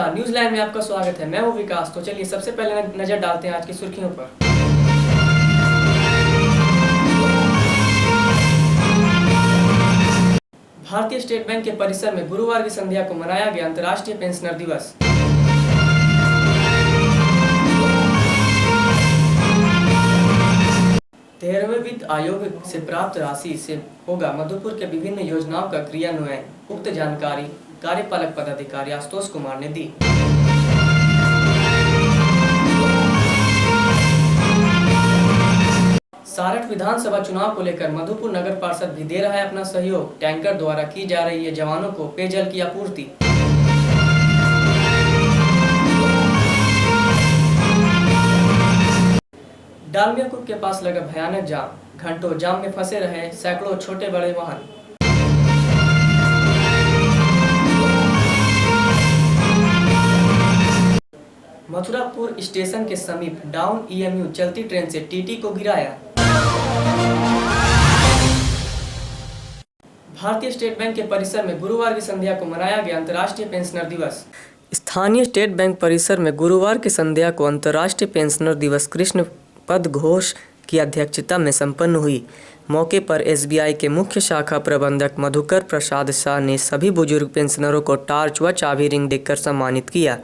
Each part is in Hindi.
नमस्कार, न्यूज लाइन में आपका स्वागत है। मैं हूं विकास। तो चलिए सबसे पहले नजर डालते हैं आज की सुर्खियों पर। भारतीय स्टेट बैंक के परिसर में गुरुवार की संध्या को मनाया गया अंतर्राष्ट्रीय पेंशनर दिवस। तेरहवें वित्त आयोग से प्राप्त राशि से होगा मधुपुर के विभिन्न योजनाओं का क्रियान्वयन। उक्त जानकारी कार्यपालक पदाधिकारी आशुतोष कुमार ने दी। सारठ विधानसभा चुनाव को लेकर मधुपुर नगर पार्षद भी दे रहा है अपना सहयोग। टैंकर द्वारा की जा रही है जवानों को पेयजल की आपूर्ति। डालमिया कुप के पास लगा भयानक जाम। घंटों जाम में फंसे रहे सैकड़ों छोटे बड़े वाहन। मथुरापुर स्टेशन के समीप डाउन ईएमयू चलती ट्रेन से टीटी को गिराया। भारतीय स्टेट बैंक के परिसर में गुरुवार की संध्या को मनाया गया अंतर्राष्ट्रीय पेंशनर दिवस। स्थानीय स्टेट बैंक परिसर में गुरुवार की संध्या को अंतर्राष्ट्रीय पेंशनर दिवस कृष्णपद घोष की अध्यक्षता में संपन्न हुई। मौके पर एसबीआई के मुख्य शाखा प्रबंधक मधुकर प्रसाद शाह ने सभी बुजुर्ग पेंशनरों को टार्च व चाबी रिंग देकर सम्मानित किया।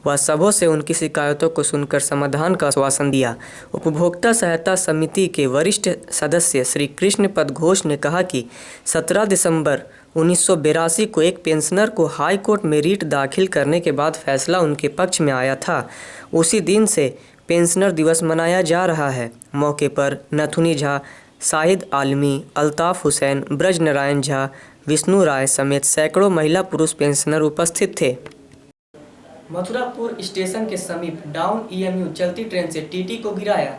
वह सबों से उनकी शिकायतों को सुनकर समाधान का आश्वासन दिया। उपभोक्ता सहायता समिति के वरिष्ठ सदस्य श्री कृष्णपद घोष ने कहा कि 17 दिसंबर 1982 को एक पेंशनर को हाई कोर्ट में रीट दाखिल करने के बाद फैसला उनके पक्ष में आया था। उसी दिन से पेंशनर दिवस मनाया जा रहा है। मौके पर नथुनी झा, शाहिद आलमी, अल्ताफ हुसैन, ब्रज नारायण झा, विष्णु राय समेत सैकड़ों महिला पुरुष पेंशनर उपस्थित थे। मथुरापुर स्टेशन के समीप डाउन ईएमयू चलती ट्रेन से टीटी को गिराया।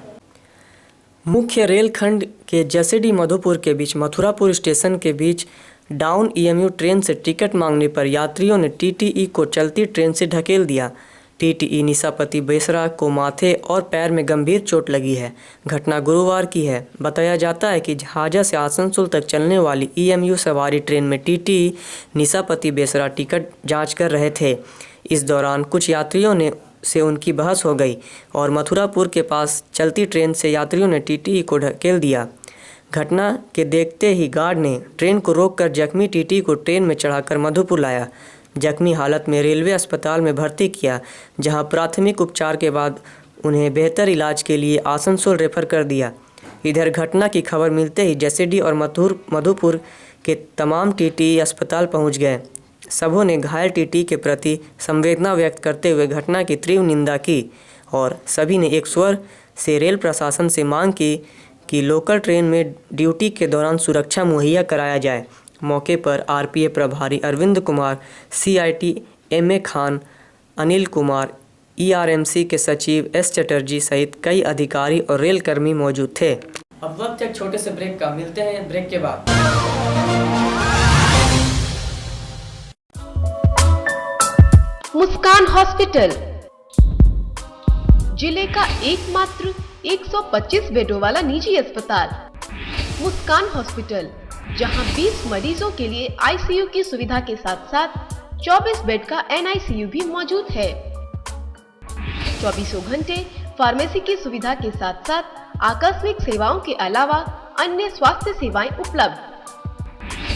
मुख्य रेलखंड के जसीडीह मधुपुर के बीच मथुरापुर स्टेशन के बीच डाउन ईएमयू ट्रेन से टिकट मांगने पर यात्रियों ने टीटीई को चलती ट्रेन से ढकेल दिया। टीटीई निशापति बेसरा को माथे और पैर में गंभीर चोट लगी है। घटना गुरुवार की है। बताया जाता है कि झाझा से आसनसोल तक चलने वाली ईएमयू सवारी ट्रेन में टीटीई निशापति बेसरा टिकट जांच कर रहे थे। इस दौरान कुछ यात्रियों से उनकी बहस हो गई और मथुरापुर के पास चलती ट्रेन से यात्रियों ने टीटीई को ढकेल दिया। घटना के देखते ही गार्ड ने ट्रेन को रोककर जख्मी टीटी को ट्रेन में चढ़ाकर मधुपुर लाया। जख्मी हालत में रेलवे अस्पताल में भर्ती किया, जहां प्राथमिक उपचार के बाद उन्हें बेहतर इलाज के लिए आसनसोल रेफर कर दिया। इधर घटना की खबर मिलते ही जसीडीह और मधुपुर के तमाम टीटी अस्पताल पहुंच गए। सबों ने घायल टीटी के प्रति संवेदना व्यक्त करते हुए घटना की तीव्र निंदा की और सभी ने एक स्वर से रेल प्रशासन से मांग की कि लोकल ट्रेन में ड्यूटी के दौरान सुरक्षा मुहैया कराया जाए। मौके पर आरपीए प्रभारी अरविंद कुमार, सीआईटी एमए खान, अनिल कुमार, ईआरएमसी के सचिव एस चटर्जी सहित कई अधिकारी और रेल कर्मी मौजूद थे। अब वक्त एक छोटे से ब्रेक का, मिलते हैं ब्रेक के बाद। मुस्कान हॉस्पिटल जिले का एकमात्र 125 बेडों वाला निजी अस्पताल। मुस्कान हॉस्पिटल, जहां 20 मरीजों के लिए आईसीयू की सुविधा के साथ साथ 24 बेड का एनआईसीयू भी मौजूद है। 24 घंटे फार्मेसी की सुविधा के साथ साथ आकस्मिक सेवाओं के अलावा अन्य स्वास्थ्य सेवाएं उपलब्ध।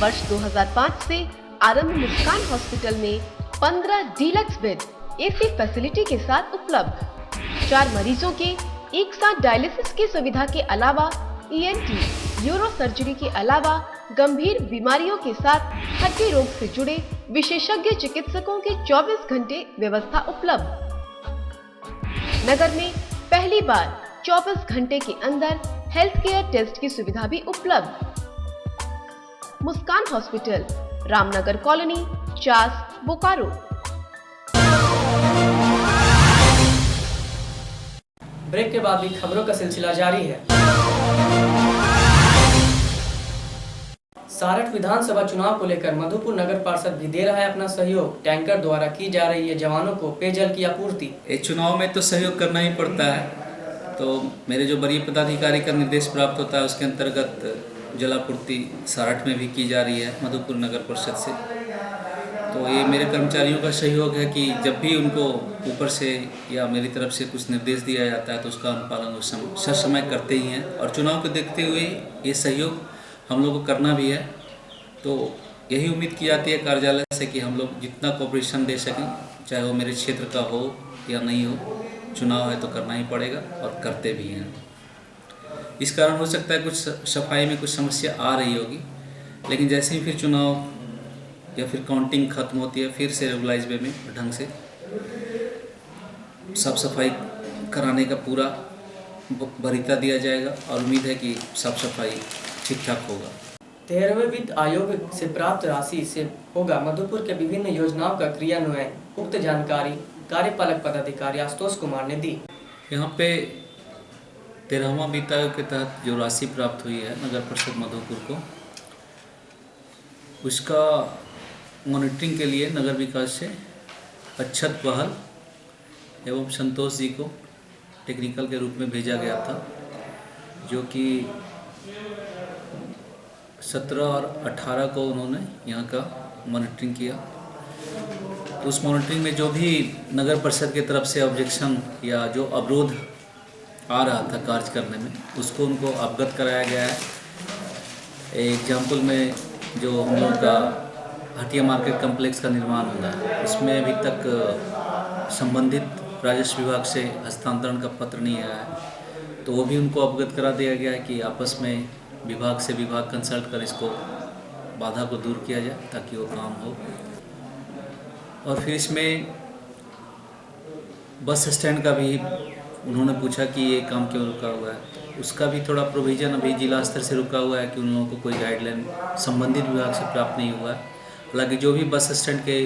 वर्ष 2005 से आरंभ मुस्कान हॉस्पिटल में 15 डीलक्स बेड एसी फैसिलिटी के साथ उपलब्ध। 4 मरीजों के एक साथ डायलिसिस की सुविधा के अलावा ईएनटी, न्यूरो सर्जरी के अलावा गंभीर बीमारियों के साथ हड्डी रोग से जुड़े विशेषज्ञ चिकित्सकों के 24 घंटे व्यवस्था उपलब्ध। नगर में पहली बार 24 घंटे के अंदर हेल्थ केयर टेस्ट की सुविधा भी उपलब्ध। Muskan hospital, Ramnagar colony, Chas, Bokaro. Break के बाद भी खबरों का सिलसिला जारी है। सारठ विधानसभा चुनाव को लेकर मधुपुर नगर पार्षद भी दे रहा है अपना सहयोग। टैंकर द्वारा की जा रही है जवानों को पेयजल की आपूर्ति। इस चुनाव में तो सहयोग करना ही पड़ता है। तो मेरे जो वरीय पदाधिकारी का निर्देश प्राप्त होता है उसके अंतर्गत जलापूर्ति सारठ में भी की जा रही है मधुपुर नगर परिषद से। तो ये मेरे कर्मचारियों का सहयोग है कि जब भी उनको ऊपर से या मेरी तरफ से कुछ निर्देश दिया जाता है तो उसका अनुपालन वो समय करते ही हैं। और चुनाव को देखते हुए ये सहयोग हम लोग को करना भी है। तो यही उम्मीद की जाती है कार्यालय से कि हम लोग जितना कोऑपरेशन दे सकें, चाहे वो मेरे क्षेत्र का हो या नहीं हो, चुनाव है तो करना ही पड़ेगा और करते भी हैं। इस कारण हो सकता है कुछ सफाई में कुछ समस्या आ रही होगी, लेकिन जैसे ही फिर चुनाव या फिर काउंटिंग खत्म होती है, फिर से रेगुलाइज वे में ढंग से साफ सफाई कराने का पूरा वरीयता दिया जाएगा और उम्मीद है कि साफ सफाई ठीक ठाक होगा। 13वें वित्त आयोग से प्राप्त राशि से होगा मधुपुर के विभिन्न योजनाओं का क्रियान्वयन। उक्त जानकारी कार्यपालक पदाधिकारी आशुतोष कुमार ने दी। यहाँ पे 13वां वित्त आयोग के तहत जो राशि प्राप्त हुई है नगर परिषद मधुपुर को, उसका मॉनिटरिंग के लिए नगर विकास से अच्छत बहल एवं संतोष जी को टेक्निकल के रूप में भेजा गया था, जो कि 17 और 18 को उन्होंने यहाँ का मॉनिटरिंग किया। तो उस मॉनिटरिंग में जो भी नगर परिषद की तरफ से ऑब्जेक्शन या जो अवरोध आ रहा था कार्य करने में, उसको उनको अवगत कराया गया है। एग्जाम्पल में जो हम लोग का हटिया मार्केट कम्प्लेक्स का निर्माण होना है, उसमें अभी तक संबंधित राजस्व विभाग से हस्तांतरण का पत्र नहीं आया है, तो वो भी उनको अवगत करा दिया गया है कि आपस में विभाग से विभाग कंसल्ट कर इसको बाधा को दूर किया जाए ताकि वो काम हो। और फिर इसमें बस स्टैंड का भी उन्होंने पूछा कि ये काम क्यों रुका हुआ है, उसका भी थोड़ा प्रोविज़न अभी जिला स्तर से रुका हुआ है कि उन लोगों को कोई गाइडलाइन संबंधित विभाग से प्राप्त नहीं हुआ है। हालांकि जो भी बस स्टैंड के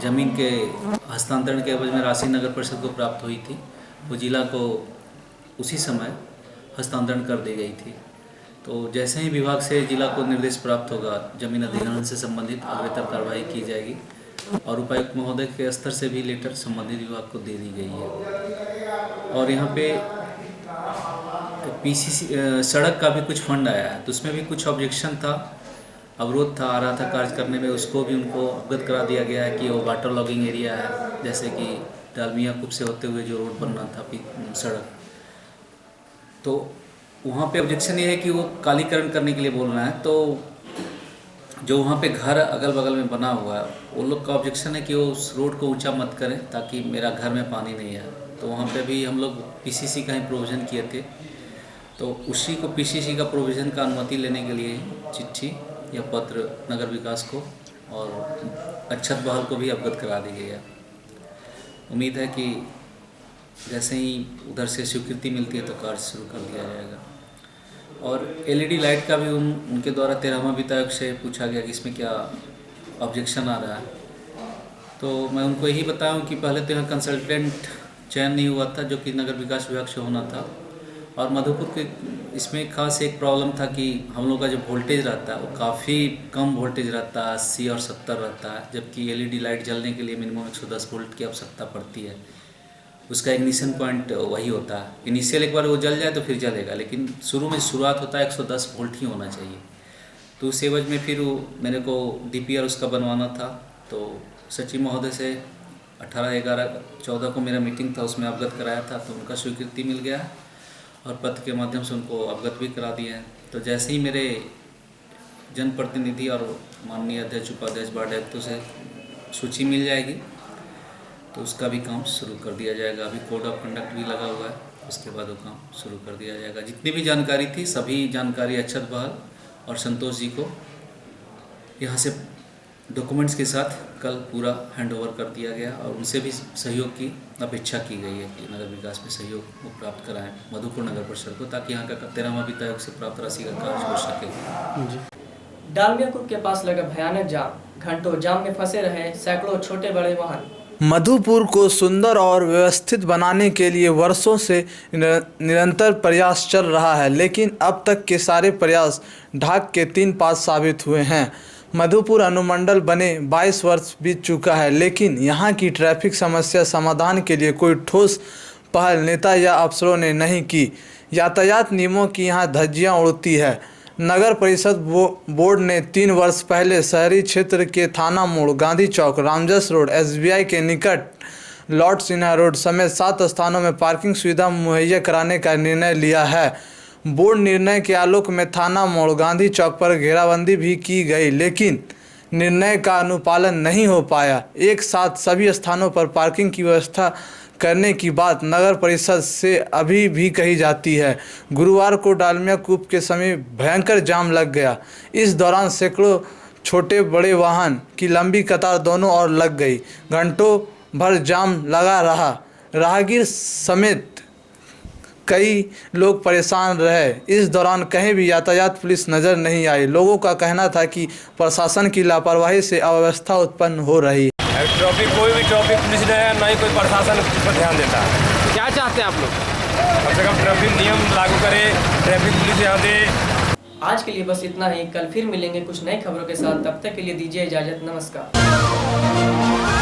ज़मीन के हस्तांतरण के एवज में राशि नगर परिषद को प्राप्त हुई थी, वो जिला को उसी समय हस्तांतरण कर दी गई थी। तो जैसे ही विभाग से जिला को निर्देश प्राप्त होगा, जमीन अधिग्रहण से संबंधित अग्रेतर कार्रवाई की जाएगी और उपायुक्त महोदय के स्तर से भी लेटर संबंधित विभाग को दे दी गई है। और यहाँ पे पीसीसी सड़क का भी कुछ फंड आया है, तो उसमें भी कुछ ऑब्जेक्शन था, अवरोध था आ रहा था कार्य करने में, उसको भी उनको अवगत करा दिया गया है कि वो वाटर लॉगिंग एरिया है, जैसे कि डालमिया कूप से होते हुए जो रोड बनना था सड़क, तो वहाँ पे ऑब्जेक्शन ये है कि वो कालीकरण करने के लिए बोल रहे हैं। तो जो वहाँ पे घर अगल बगल में बना हुआ है, वो लोग का ऑब्जेक्शन है कि वो उस रोड को ऊंचा मत करें ताकि मेरा घर में पानी नहीं आए। तो वहाँ पे भी हम लोग पीसीसी का ही प्रोविज़न किए थे, तो उसी को पीसीसी का प्रोविज़न का अनुमति लेने के लिए चिट्ठी या पत्र नगर विकास को और अच्छत बहाल को भी अवगत करा दी गई है। उम्मीद है कि जैसे ही उधर से स्वीकृति मिलती है तो कार्य शुरू कर दिया जाएगा। और एलईडी लाइट का भी उनके द्वारा 13वां वित्त आयोग से पूछा गया कि इसमें क्या ऑब्जेक्शन आ रहा है, तो मैं उनको यही बताऊं कि पहले तो यहाँ कंसल्टेंट चयन नहीं हुआ था, जो कि नगर विकास विभाग से होना था। और मधुपुर के इसमें खास एक प्रॉब्लम था कि हम लोग का जो वोल्टेज रहता है वो काफ़ी कम वोल्टेज रहता है, 80 और 70 रहता है, जबकि एलईडी लाइट जलने के लिए मिनिमम 110 वोल्ट की आवश्यकता पड़ती है। उसका इग्निशन पॉइंट वही होता है, इनिशियल एक बार वो जल जाए तो फिर जलेगा, लेकिन शुरू में शुरुआत होता है 110 वोल्ट ही होना चाहिए। तो उस एवज में फिर मेरे को डीपीआर उसका बनवाना था, तो सचिव महोदय से 18/11/14 को मेरा मीटिंग था, उसमें अवगत कराया था, तो उनका स्वीकृति मिल गया और पत्र के माध्यम से उनको अवगत भी करा दिए हैं। तो जैसे ही मेरे जनप्रतिनिधि और माननीय अध्यक्ष उपाध्यक्ष वार्ड आयुक्तों से सूची मिल जाएगी तो उसका भी काम शुरू कर दिया जाएगा। अभी कोड ऑफ कंडक्ट भी लगा हुआ है, उसके बाद वो काम शुरू कर दिया जाएगा। जितनी भी जानकारी थी सभी जानकारी अच्छत बहाल और संतोष जी को यहाँ से डॉक्यूमेंट्स के साथ कल पूरा हैंडओवर कर दिया गया और उनसे भी सहयोग की अपेक्षा की गई है कि नगर विकास में सहयोग वो प्राप्त कराएं मधुपुर नगर परिषद को, ताकि यहाँ का 13वां वित्त आयोग से प्राप्त राशि का कार्य हो सके। डालमिया कूप के पास लगा भयानक जाम, घंटों जाम में फंसे रहे सैकड़ों छोटे बड़े वाहन। मधुपुर को सुंदर और व्यवस्थित बनाने के लिए वर्षों से निरंतर प्रयास चल रहा है, लेकिन अब तक के सारे प्रयास ढाक के 3 पात साबित हुए हैं। मधुपुर अनुमंडल बने 22 वर्ष बीत चुका है, लेकिन यहाँ की ट्रैफिक समस्या समाधान के लिए कोई ठोस पहल नेता या अफसरों ने नहीं की। यातायात नियमों की यहाँ धज्जियाँ उड़ती है। नगर परिषद बोर्ड ने 3 वर्ष पहले शहरी क्षेत्र के थाना मोड़, गांधी चौक, रामजस रोड, SBI के निकट लॉर्ड सिन्हा रोड समेत 7 स्थानों में पार्किंग सुविधा मुहैया कराने का निर्णय लिया है। बोर्ड निर्णय के आलोक में थाना मोड़, गांधी चौक पर घेराबंदी भी की गई, लेकिन निर्णय का अनुपालन नहीं हो पाया। एक साथ सभी स्थानों पर पार्किंग की व्यवस्था करने की बात नगर परिषद से अभी भी कही जाती है। गुरुवार को डालमिया कूप के समीप भयंकर जाम लग गया। इस दौरान सैकड़ों छोटे बड़े वाहन की लंबी कतार दोनों ओर लग गई। घंटों भर जाम लगा रहा। राहगीर समेत कई लोग परेशान रहे। इस दौरान कहीं भी यातायात पुलिस नजर नहीं आई। लोगों का कहना था कि प्रशासन की लापरवाही से अव्यवस्था उत्पन्न हो रही है। ट्रैफिक, कोई भी ट्रैफिक पुलिस नहीं है, ना ही कोई प्रशासन इस पर ध्यान देता है। क्या चाहते हैं आप लोग? कम से कम ट्रैफिक नियम लागू करे, ट्रैफिक पुलिस यहाँ दे। आज के लिए बस इतना ही। कल फिर मिलेंगे कुछ नई खबरों के साथ। तब तक के लिए दीजिए इजाजत। नमस्कार।